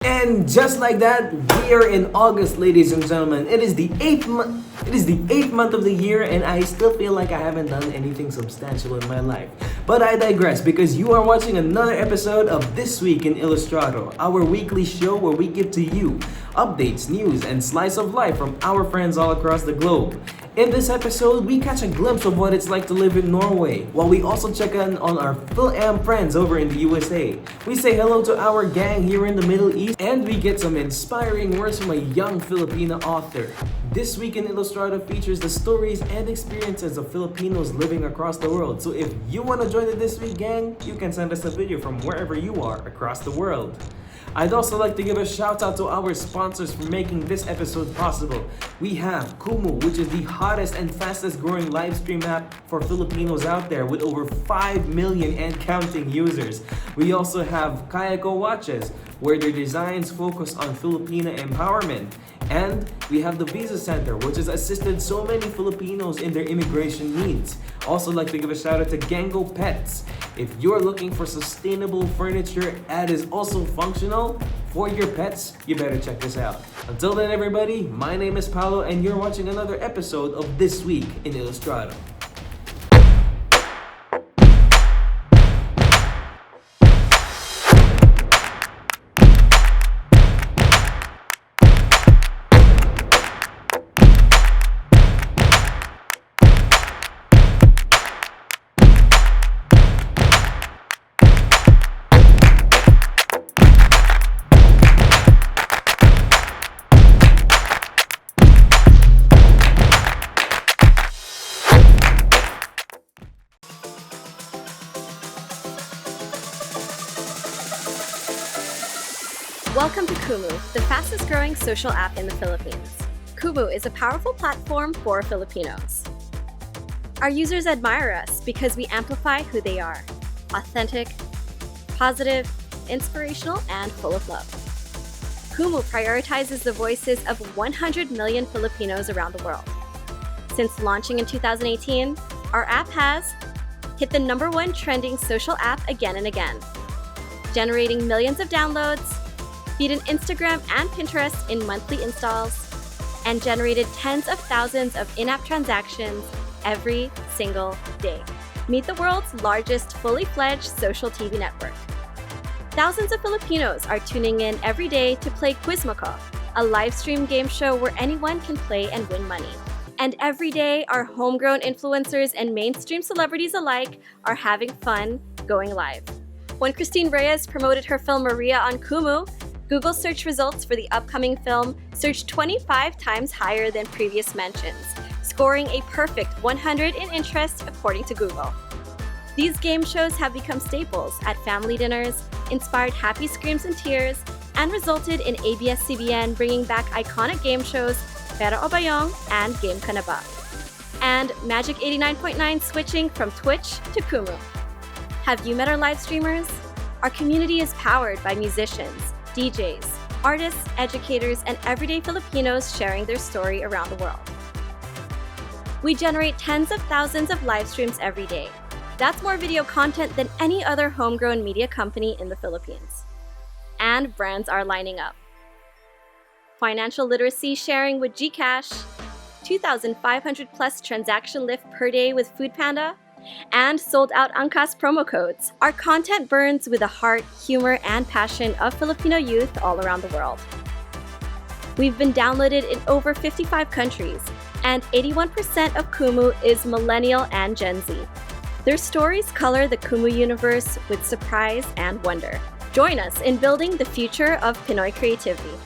And just like that, we are in August, ladies and gentlemen. It is the eighth month. It is the eighth month of the year, and I still feel like I haven't done anything substantial in my life. But I digress because you are watching another episode of This Week in Illustrado, our weekly show where we give to you updates, news, and slice of life from our friends all across the globe. In this episode, we catch a glimpse of what it's like to live in Norway, while we also check in on our Fil-am friends over in the USA. We say hello to our gang here in the Middle East, and we get some inspiring words from a young Filipina author. This Week in Illustrado features the stories and experiences of Filipinos living across the world. So if you want to join the This Week gang, you can send us a video from wherever you are across the world. I'd also like to give a shout out to our sponsors for making this episode possible. We have Kumu, which is the hottest and fastest growing live stream app for Filipinos out there with over 5 million and counting users. We also have Kayako Watches, where their designs focus on Filipina empowerment. And we have the Visa Center, which has assisted so many Filipinos in their immigration needs. Also like to give a shout out to Gango Pets. If you're looking for sustainable furniture that is also functional for your pets, you better check this out. Until then, everybody, my name is Paolo and you're watching another episode of This Week in Illustrado. Welcome to Kumu, the fastest growing social app in the Philippines. Kumu is a powerful platform for Filipinos. Our users admire us because we amplify who they are: authentic, positive, inspirational, and full of love. Kumu prioritizes the voices of 100 million Filipinos around the world. Since launching in 2018, our app has hit the #1 trending social app again and again, generating millions of downloads, beaten Instagram and Pinterest in monthly installs, and generated tens of thousands of in-app transactions every single day. Meet the world's largest fully fledged social TV network. Thousands of Filipinos are tuning in every day to play Quizmoko, a live stream game show where anyone can play and win money. And every day, our homegrown influencers and mainstream celebrities alike are having fun going live. When Christine Reyes promoted her film Maria on Kumu, Google search results for the upcoming film surged 25 times higher than previous mentions, scoring a perfect 100 in interest according to Google. These game shows have become staples at family dinners, inspired happy screams and tears, and resulted in ABS-CBN bringing back iconic game shows Pera o Bayong and Game Ka Na Ba, and Magic 89.9 switching from Twitch to Kumu. Have you met our live streamers? Our community is powered by musicians, DJs, artists, educators, and everyday Filipinos sharing their story around the world. We generate tens of thousands of live streams every day. That's more video content than any other homegrown media company in the Philippines. And brands are lining up. Financial literacy sharing with GCash, 2,500 plus transaction lift per day with Foodpanda, and sold out Angkas promo codes. Our content burns with the heart, humor, and passion of Filipino youth all around the world. We've been downloaded in over 55 countries, and 81% of Kumu is millennial and Gen Z. Their stories color the Kumu universe with surprise and wonder. Join us in building the future of Pinoy creativity.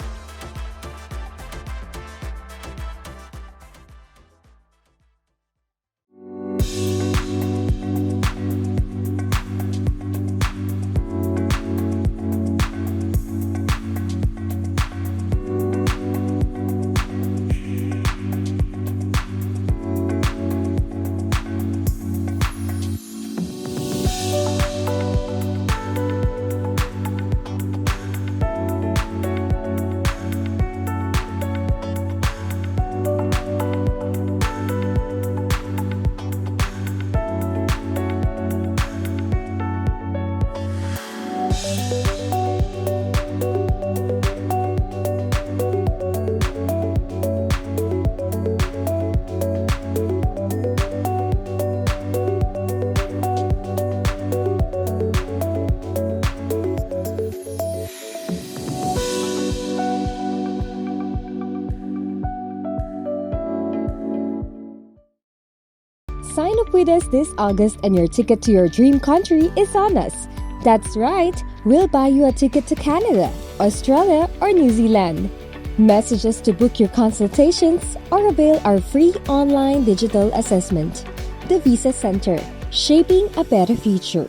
Sign up with us this August and your ticket to your dream country is on us. That's right, we'll buy you a ticket to Canada, Australia, or New Zealand. Message us to book your consultations or avail our free online digital assessment. The Visa Center, shaping a better future.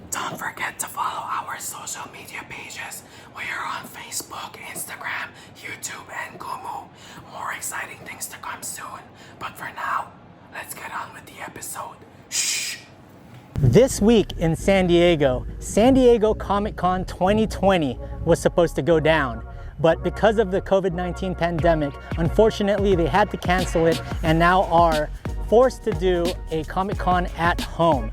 Don't forget to follow our social media pages. We are on Facebook, Instagram, YouTube, and Kumu. More exciting things to come soon. But for now, let's get on with the episode. Shh! This week in San Diego Comic-Con 2020 was supposed to go down. But because of the COVID-19 pandemic, unfortunately they had to cancel it and now are forced to do a Comic-Con at home.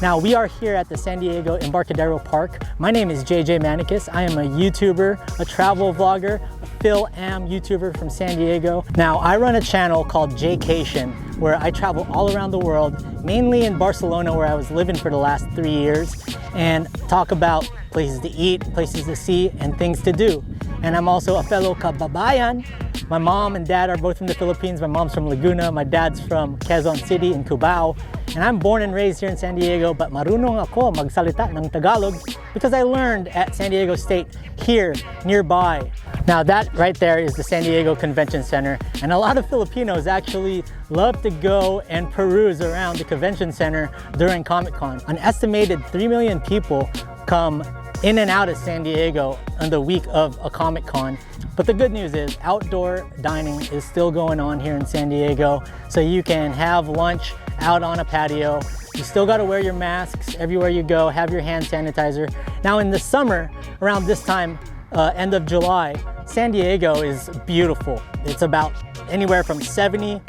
Now we are here at the San Diego Embarcadero Park. My name is Jay Maniquis. I am a YouTuber, a travel vlogger, a Fil-am YouTuber from San Diego. Now I run a channel called Jaycation where I travel all around the world, mainly in Barcelona where I was living for the last 3 years, and talk about places to eat, places to see, and things to do. And I'm also a fellow kababayan. My mom and dad are both from the Philippines. My mom's from Laguna, my dad's from Quezon City in Cubao. And I'm born and raised here in San Diego, but marunong ako magsalita ng Tagalog because I learned at San Diego State here nearby. Now that right there is the San Diego Convention Center, and a lot of Filipinos actually love to go and peruse around the convention center during Comic-Con. An estimated 3 million people come in and out of San Diego on the week of a Comic-Con. But the good news is outdoor dining is still going on here in San Diego, so you can have lunch out on a patio. You still gotta wear your masks everywhere you go, have your hand sanitizer. Now in the summer, around this time, end of July, San Diego is beautiful. It's about anywhere from 70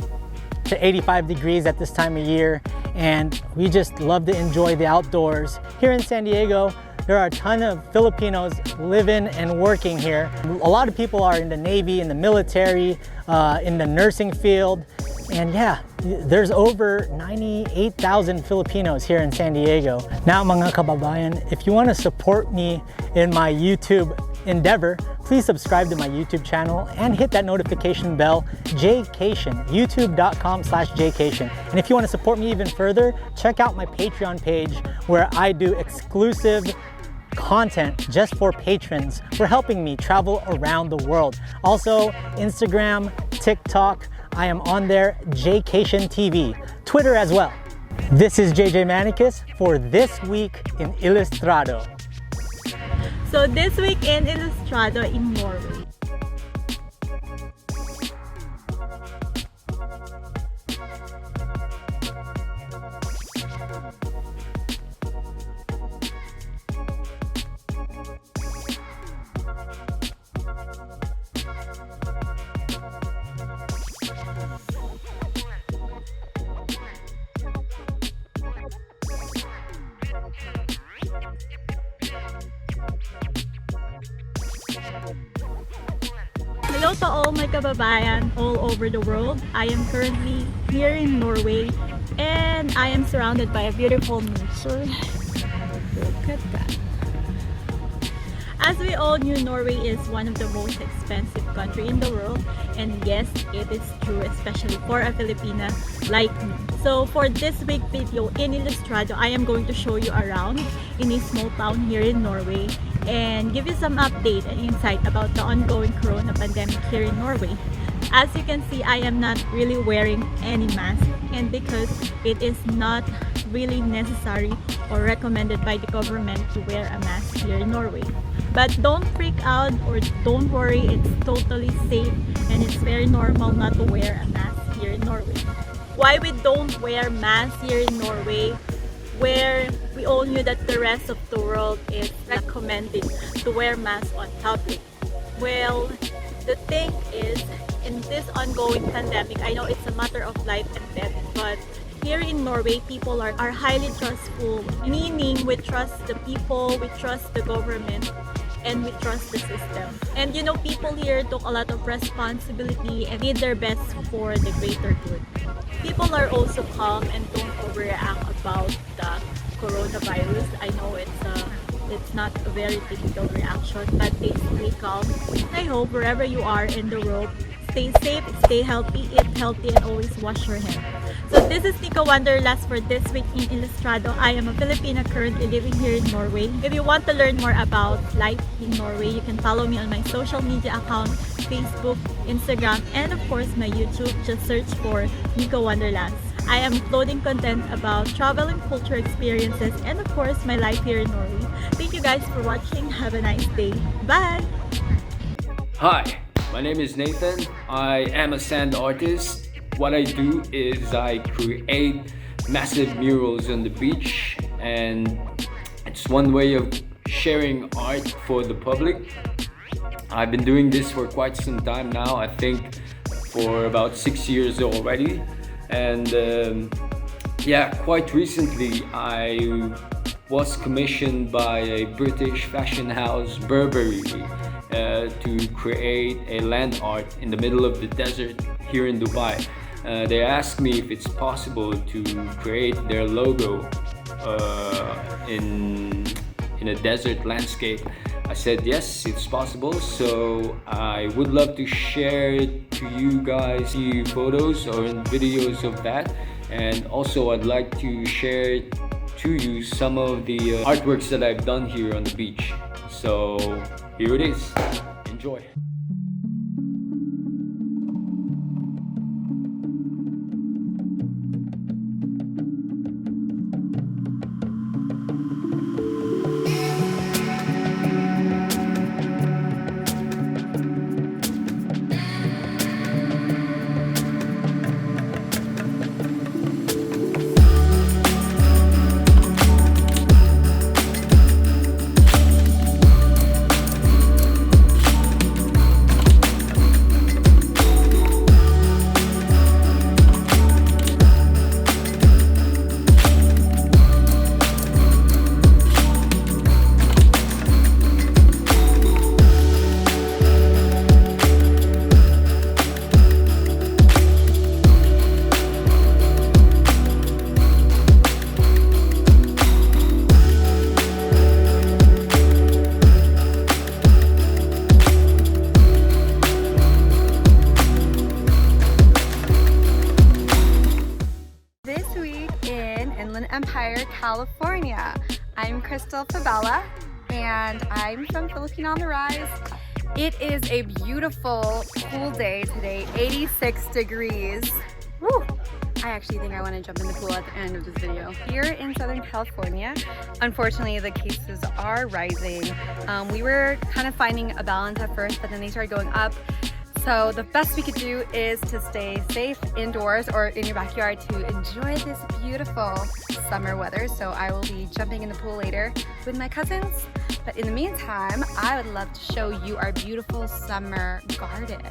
to 85 degrees at this time of year, and we just love to enjoy the outdoors. Here in San Diego, there are a ton of Filipinos living and working here. A lot of people are in the Navy, in the military, in the nursing field. And yeah, there's over 98,000 Filipinos here in San Diego. Now mga kababayan, if you want to support me in my YouTube endeavor, please subscribe to my YouTube channel and hit that notification bell, Jaycation, youtube.com/Jaycation. And if you want to support me even further, check out my Patreon page where I do exclusive content just for patrons for helping me travel around the world. Also, Instagram, TikTok, I am on there, Jaycation TV, Twitter as well. This is Jay Maniquis for This Week in Illustrado. So this week in Illustrado in Norway. Hello to all my kababayan all over the world. I am currently here in Norway and I am surrounded by a beautiful nature. Look at that. As we all knew, Norway is one of the most expensive country in the world, and yes, it is true, especially for a Filipina like me. So for this big video in Illustrado, I am going to show you around in a small town here in Norway and give you some update and insight about the ongoing corona pandemic here in Norway. As you can see, I am not really wearing any mask, and because it is not really necessary or recommended by the government to wear a mask here in Norway. But don't freak out or don't worry, it's totally safe and it's very normal not to wear a mask here in Norway. Why we don't wear masks here in Norway, where we all knew that the rest of the world is recommending to wear masks on public? Well, the thing is, in this ongoing pandemic, I know it's a matter of life and death, but here in Norway, people are highly trustful, meaning we trust the people, we trust the government, and we trust the system. And you know, people here took a lot of responsibility and did their best for the greater good. People are also calm and don't overreact about the coronavirus. I know it's not a very typical reaction, but they stay calm. I hope wherever you are in the world, stay safe, stay healthy, eat healthy, and always wash your hands. So this is Nicca Wanderlust for this week in Illustrado. I am a Filipina currently living here in Norway. If you want to learn more about life in Norway, you can follow me on my social media account, Facebook, Instagram, and of course my YouTube. Just search for Nicca Wanderlust. I am uploading content about travel and culture experiences and of course my life here in Norway. Thank you guys for watching. Have a nice day. Bye! Hi, my name is Nathan. I am a sand artist. What I do is I create massive murals on the beach, and it's one way of sharing art for the public. I've been doing this for quite some time now, I think for about 6 years already. And yeah, quite recently I was commissioned by a British fashion house, Burberry, to create a land art in the middle of the desert here in Dubai. They asked me if it's possible to create their logo in a desert landscape. I said yes, it's possible, so I would love to share to you guys the photos or videos of that, and also I'd like to share to you some of the artworks that I've done here on the beach. So here it is, enjoy. California. I'm Krystl Fabella and I'm from Filipina on the Rise. It is a beautiful, cool day today, 86 degrees. Woo! I actually think I want to jump in the pool at the end of this video. Here in Southern California, unfortunately the cases are rising. We were kind of finding a balance at first, but then they started going up. So the best we could do is to stay safe indoors or in your backyard to enjoy this beautiful summer weather. So I will be jumping in the pool later with my cousins. But in the meantime, I would love to show you our beautiful summer garden.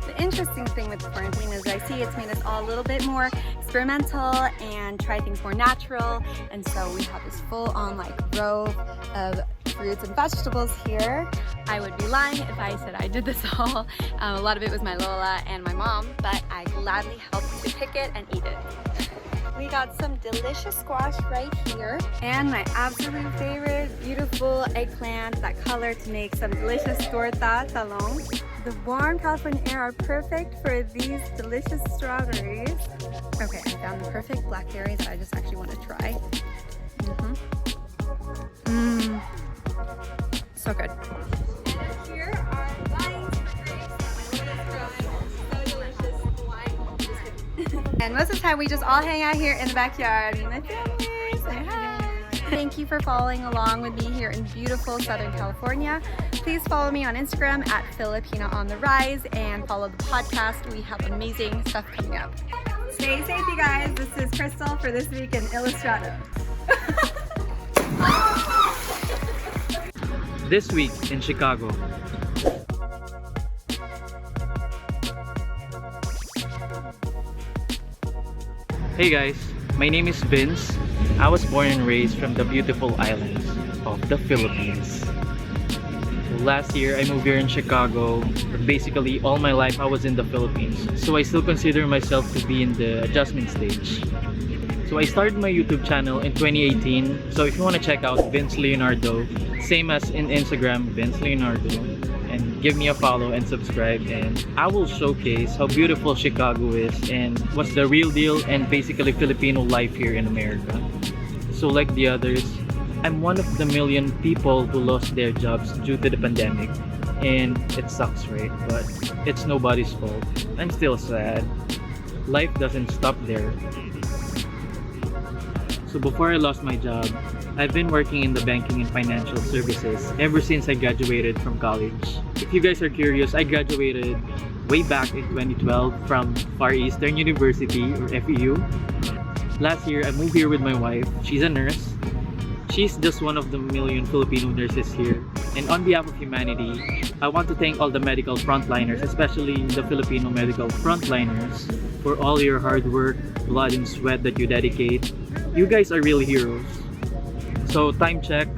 The interesting thing with quarantine is I see it's made us all a little bit more experimental and try things more natural. And so we have this full-on like row of fruits and vegetables here. I would be lying if I said I did this all. A lot of it was my Lola and my mom, but I gladly helped to pick it and eat it. We got some delicious squash right here and my absolute favorite beautiful eggplant, that color, to make some delicious torta talong. The warm California air are perfect for these delicious strawberries. Okay, I found the perfect blackberries that I just actually want to try. So good. And here are vines for grapes that my Lola's growing. So delicious. Wine. Just kidding. And most of the time we just all hang out here in the backyard. Me and my family. Say hi. Thank you for following along with me here in beautiful Southern California. Please follow me on Instagram at Filipina on the Rise and follow the podcast. We have amazing stuff coming up. Stay safe, you guys. This is Krystl for This Week in Illustrado. This week in Chicago. Hey guys, my name is Vinz. I was born and raised from the beautiful islands of the Philippines. Last year, I moved here in Chicago. Basically, all my life I was in the Philippines. So I still consider myself to be in the adjustment stage. So I started my YouTube channel in 2018. So if you want to check out Vinz Leonardo, same as in Instagram, Vinz Leonardo, and give me a follow and subscribe, and I will showcase how beautiful Chicago is and what's the real deal and basically Filipino life here in America. So like the others, I'm one of the million people who lost their jobs due to the pandemic, and it sucks, right? But it's nobody's fault. I'm still sad. Life doesn't stop there. So before I lost my job, I've been working in the banking and financial services ever since I graduated from college. If you guys are curious, I graduated way back in 2012 from Far Eastern University, or FEU. Last year, I moved here with my wife. She's a nurse. She's just one of the million Filipino nurses here. And on behalf of humanity, I want to thank all the medical frontliners, especially the Filipino medical frontliners, for all your hard work, blood and sweat that you dedicate. You guys are real heroes. So time check,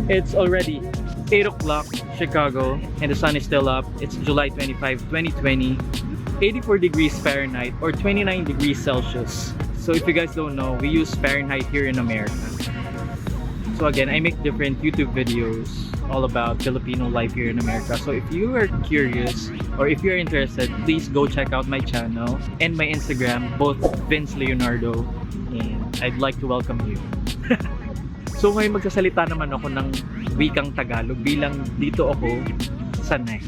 it's already 8 o'clock Chicago and the sun is still up. It's July 25, 2020, 84 degrees Fahrenheit or 29 degrees Celsius. So if you guys don't know, we use Fahrenheit here in America. So again, I make different YouTube videos all about Filipino life here in America. So if you are curious or if you're interested, please go check out my channel and my Instagram, both Vinz Leonardo, and I'd like to welcome you. So ngayon magsasalita naman ako ng wikang Tagalog bilang dito ako sanay.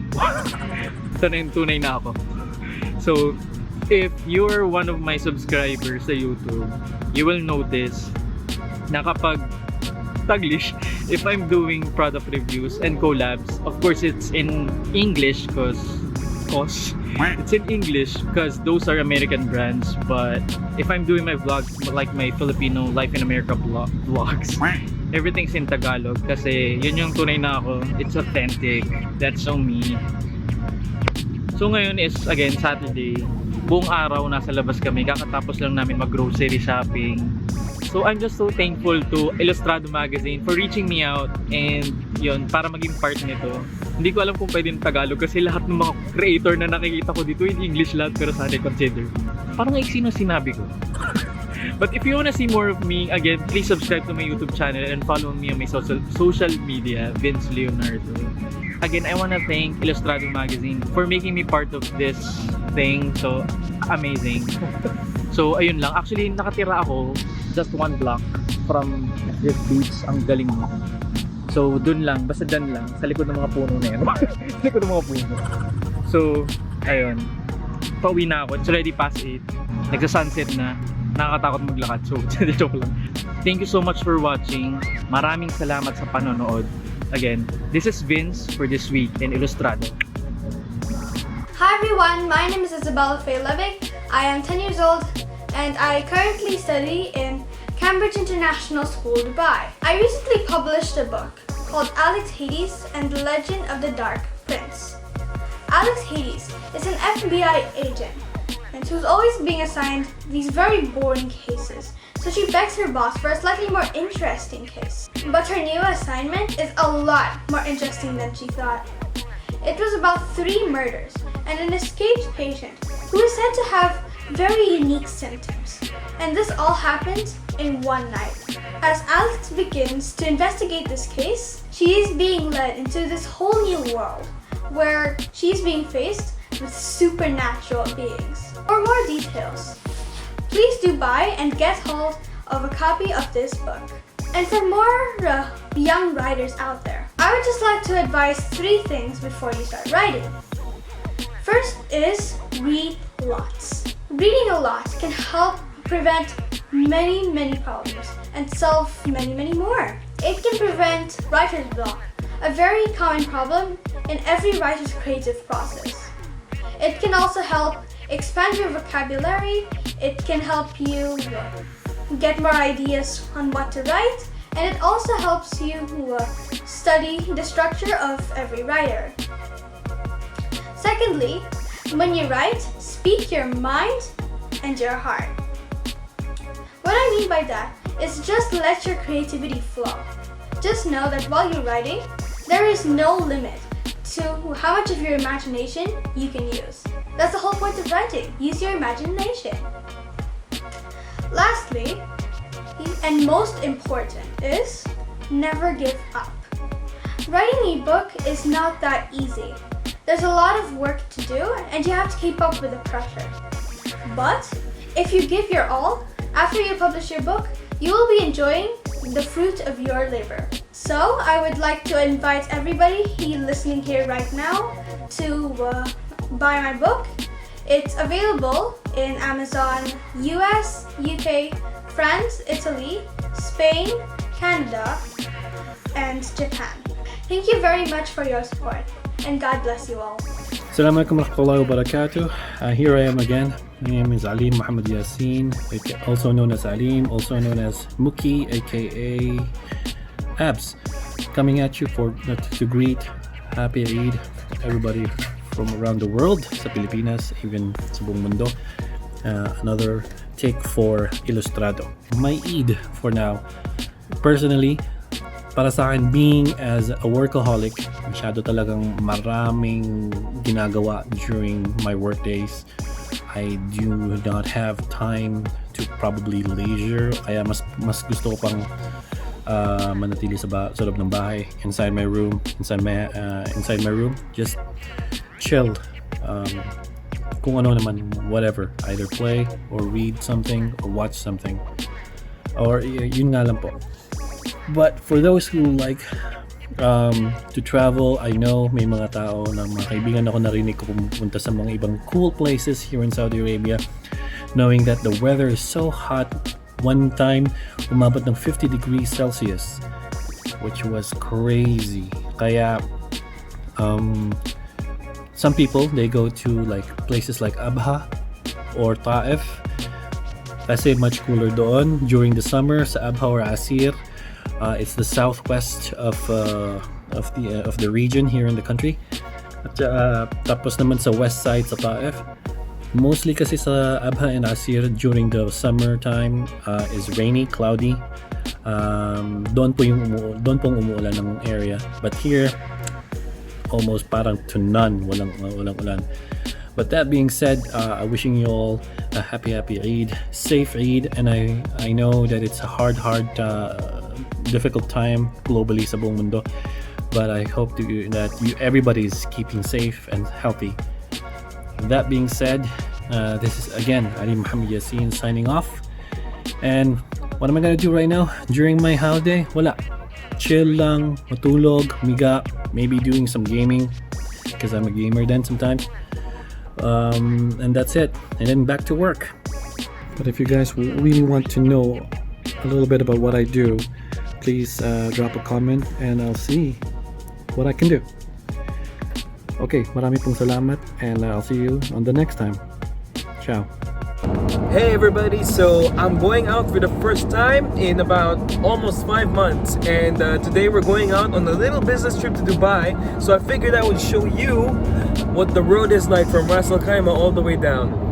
Sanay, tunay na ako. So if you're one of my subscribers sa YouTube, you will notice na kapag Taglish, if I'm doing product reviews and collabs, of course it's in English because it's in English because those are American brands. But if I'm doing my vlogs, like my Filipino Life in America vlogs, everything's in Tagalog kasi yun yung tunay na ako. It's authentic. That's so me. So ngayon is again Saturday. Buong araw nasa labas kami. Kakatapos lang namin mag-grocery shopping. So I'm just so thankful to Illustrado magazine for reaching me out and yun, para maging part nito. Hindi ko alam kung pwede ng Tagalog kasi lahat ng mga creator na nakikita ko dito in English lahat, pero sana consider. Parang iksi na sinabi ko. But if you wanna see more of me, again, please subscribe to my YouTube channel and follow me on my social media, Vinz Leonardo. Again, I wanna thank Illustrado magazine for making me part of this thing. So amazing. So ayun lang. Actually, nakatira ako just 1 block from this beach. Ang galing mo. So dun lang, basta dun lang, sa likod ng mga puno na yan. Sa likod ng mga puno. So ayun, pauwi na ako. It's already past 8. Nagsa-sunset na. Nakakatakot maglakad. So joke lang. Thank you so much for watching. Maraming salamat sa panonood. Again, this is Vinz for this week in Illustrado. Hi everyone, my name is Izabella Faye Lebig. I am 10 years old and I currently study in Cambridge International School, Dubai. I recently published a book called Alex Hades and the Legend of the Dark Prince. Alex Hades is an FBI agent and who's always being assigned these very boring cases. So she begs her boss for a slightly more interesting case. But her new assignment is a lot more interesting than she thought. It was about 3 murders and an escaped patient who is said to have very unique symptoms. And this all happened in one night. As Alex begins to investigate this case, she is being led into this whole new world where she is being faced with supernatural beings. For more details, please do buy and get hold of a copy of this book. And for more young writers out there, I would just like to advise 3 things before you start writing. First is read lots. Reading a lot can help prevent many problems and solve many more. It can prevent writer's block, a very common problem in every writer's creative process. It can also help expand your vocabulary. It can help you get more ideas on what to write, and it also helps you study the structure of every writer. Secondly, when you write, speak your mind and your heart. What I mean by that is just let your creativity flow. Just know that while you're writing, There is no limit to how much of your imagination you can use. That's the whole point of writing. Use your imagination. Lastly, and most important, is never give up. Writing a book is not that easy. There's a lot of work to do and you have to keep up with the pressure. But if you give your all, after you publish your book, you will be enjoying the fruit of your labor. So I would like to invite everybody listening here right now to buy my book. It's available in Amazon, US, UK, France, Italy, Spain, Canada, and Japan. Thank you very much for your support, and God bless you all. Assalamualaikum warahmatullahi wabarakatuh. Here I am again. My name is Alim Muhammad Yasin, also known as Alim, also known as Muki, aka Abs. Coming at you to greet Happy Eid everybody from around the world, sa Pilipinas, even sa buong mundo. Another take for Illustrado. My Eid for now. Personally, para sa akin, being as a workaholic, masyado talagang maraming ginagawa during my work days. I do not have time to probably leisure. Kaya mas gusto ko pang manatili sa loob ng bahay, inside my room, just chill. Kung ano naman, whatever, either play or read something or watch something, or yun nga lang po. But for those who like to travel, I know may mga tao na mga kaibigan ako narinig ko pumunta sa mga ibang cool places here in Saudi Arabia, knowing that the weather is so hot. One time, umabot ng 50 degrees Celsius, which was crazy. Kaya, some people, they go to like places like Abha or Taif. Kasi much cooler doon during the summer sa Abha or Asir. It's the southwest of the region here in the country. At tapos naman sa west side sa Taif. Mostly kasi sa Abha and Asir during the summertime is rainy, cloudy. Doon pong umuulan ng area. But here, almost parang to none, walang ulan. But that being said, wishing you all a happy Eid, safe Eid, and I know that it's a hard, difficult time globally sa buong mundo. But I hope that everybody is keeping safe and healthy. That being said, this is again Ali Muhammad Yasin signing off. And what am I gonna do right now during my holiday? Wala. Chill lang, matulog, miga, maybe doing some gaming because I'm a gamer then sometimes. And that's it. And then back to work. But if you guys really want to know a little bit about what I do, please drop a comment and I'll see what I can do. Okay, marami pong salamat and I'll see you on the next time. Ciao. Hey everybody, so I'm going out for the first time in about almost 5 months, and today we're going out on a little business trip to Dubai. So I figured I would show you what the road is like from Ras Al Khaimah all the way down.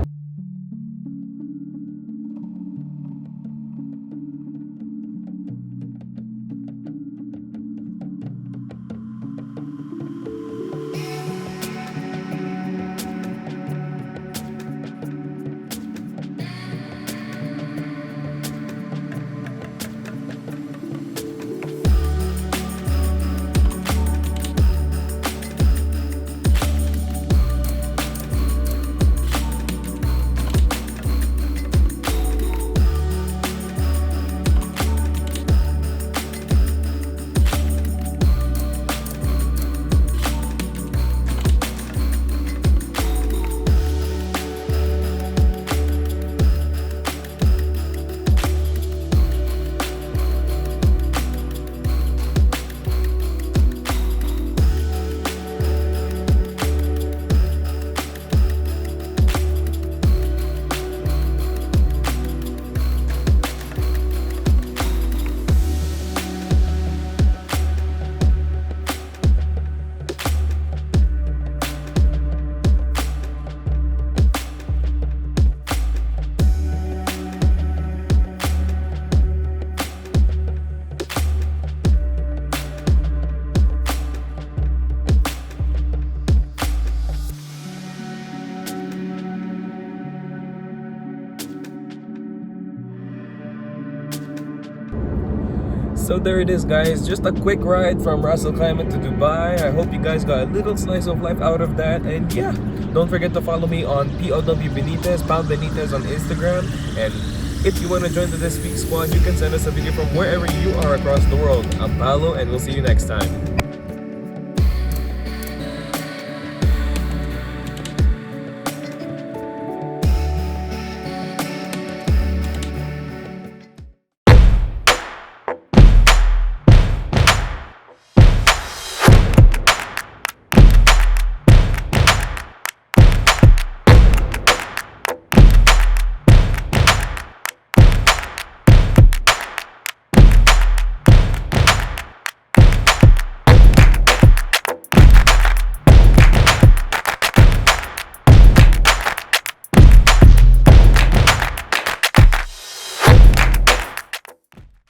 So there it is, guys. Just a quick ride from Ras Al Khaimah to Dubai. I hope you guys got a little slice of life out of that. And yeah, don't forget to follow me on POW Benitez, Pound Benitez on Instagram. And if you want to join the This Week Squad, you can send us a video from wherever you are across the world. I'm Paolo, and we'll see you next time.